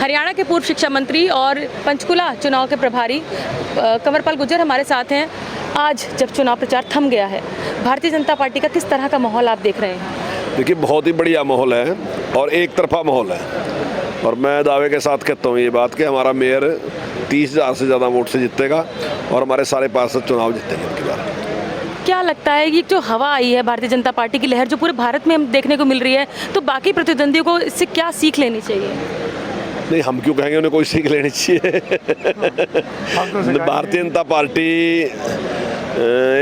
हरियाणा के पूर्व शिक्षा मंत्री और पंचकुला चुनाव के प्रभारी कंवरपाल गुर्जर हमारे साथ हैं। आज जब चुनाव प्रचार थम गया है, भारतीय जनता पार्टी का किस तरह का माहौल आप देख रहे हैं? देखिए, बहुत ही बढ़िया माहौल है और एक तरफा माहौल है। और मैं दावे के साथ कहता हूँ ये बात कि हमारा मेयर 30,000 से ज़्यादा वोट से जीतेगा और हमारे सारे पार्षद चुनाव जीतेंगे इनकी बार। क्या लगता है ये जो हवा आई है भारतीय जनता पार्टी की लहर जो पूरे भारत में हम देखने को मिल रही है, तो बाकी प्रतिद्वंदियों को इससे क्या सीख लेनी चाहिए? नहीं, हम क्यों कहेंगे उन्हें कोई सीख लेनी चाहिए। भारतीय जनता पार्टी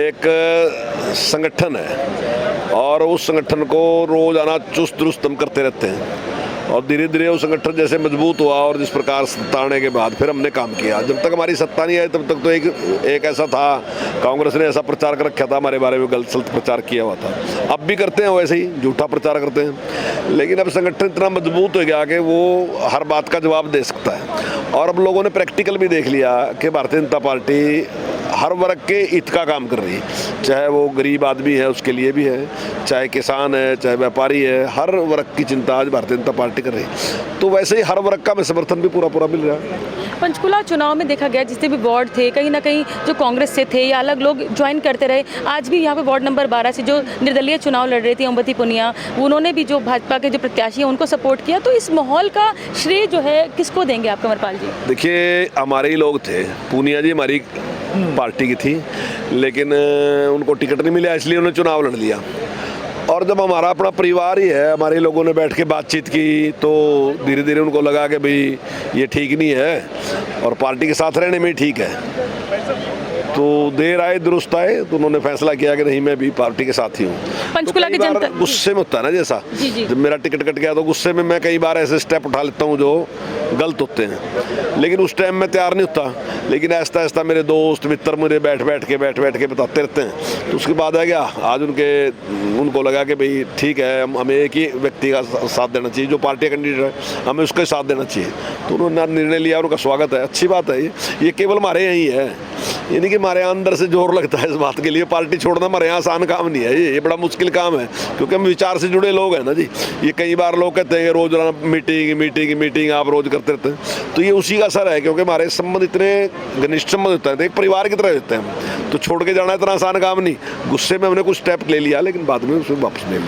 एक संगठन है और उस संगठन को रोजाना चुस्त दुरुस्त हम करते रहते हैं और धीरे धीरे वो संगठन जैसे मजबूत हुआ और जिस प्रकार सत्ता आने के बाद फिर हमने काम किया। जब तक हमारी सत्ता नहीं आई तब तक तो एक ऐसा था, कांग्रेस ने ऐसा प्रचार कर रखा था, हमारे बारे में गलत सलत प्रचार किया हुआ था। अब भी करते हैं वैसे ही, झूठा प्रचार करते हैं। लेकिन अब संगठन इतना मजबूत हो गया कि वो हर बात का जवाब दे सकता है और अब लोगों ने प्रैक्टिकल भी देख लिया कि भारतीय जनता पार्टी हर वर्ग के हित का काम कर रही है। चाहे वो गरीब आदमी है उसके लिए भी है, चाहे किसान है, चाहे व्यापारी है, हर वर्ग की चिंता आज भारतीय जनता पार्टी कर रही है। तो वैसे ही हर वर्ग का समर्थन भी पूरा मिल रहा है। पंचकुला चुनाव में देखा गया जितने भी वार्ड थे, कहीं ना कहीं जो कांग्रेस से थे या अलग लोग ज्वाइन करते रहे। आज भी यहाँ पे वार्ड नंबर 12 से जो निर्दलीय चुनाव लड़ रही थी ओमवती पुनिया, उन्होंने भी जो भाजपा के जो प्रत्याशी हैं उनको सपोर्ट किया। तो इस माहौल का श्रेय जो है किसको देंगे आप, कंवरपाल जी? देखिए, हमारे ही लोग थे। पूनिया जी हमारी पार्टी की थी, लेकिन उनको टिकट नहीं मिला इसलिए उन्होंने चुनाव लड़ लिया। और जब हमारा अपना परिवार ही है, हमारे लोगों ने बैठ के बातचीत की तो धीरे धीरे उनको लगा कि भाई ये ठीक नहीं है और पार्टी के साथ रहने में ही ठीक है। तो देर आए दुरुस्त आए, तो उन्होंने फैसला किया कि नहीं, मैं भी पार्टी के साथ ही हूँ। पंचकुला की जनता गुस्से में होता है ना, जैसा जी। जब मेरा टिकट कट गया तो गुस्से में मैं कई बार ऐसे स्टेप उठा लेता हूँ जो गलत होते हैं, लेकिन उस टाइम में तैयार नहीं होता। लेकिन ऐसा ऐसा मेरे दोस्त मित्र मुझे बैठ बैठ के बताते रहते हैं। तो उसके बाद आ गया आज उनको लगा कि भाई ठीक है, हमें एक ही व्यक्ति का साथ देना चाहिए, जो पार्टी कैंडिडेट है हमें उसका साथ देना चाहिए। तो उन्होंने निर्णय लिया, उनका स्वागत है, अच्छी बात है। ये केवल हमारे यहीं है, यानी कि हमारे यहाँ अंदर से जोर लगता है इस बात के लिए। पार्टी छोड़ना हमारे यहाँ आसान काम नहीं है, ये बड़ा मुश्किल काम है, क्योंकि हम विचार से जुड़े लोग हैं ना जी। ये कई बार लोग कहते हैं रोज मीटिंग आप रोज करते रहते हैं, तो ये उसी का असर है, क्योंकि हमारे संबंध इतने घनिष्ठ संबंध होते हैं, तो एक परिवार की तरह रहते हैं। तो छोड़ के जाना इतना आसान काम नहीं। गुस्से में हमने कुछ स्टेप ले लिया, लेकिन बाद में उसे वापस ले लिया।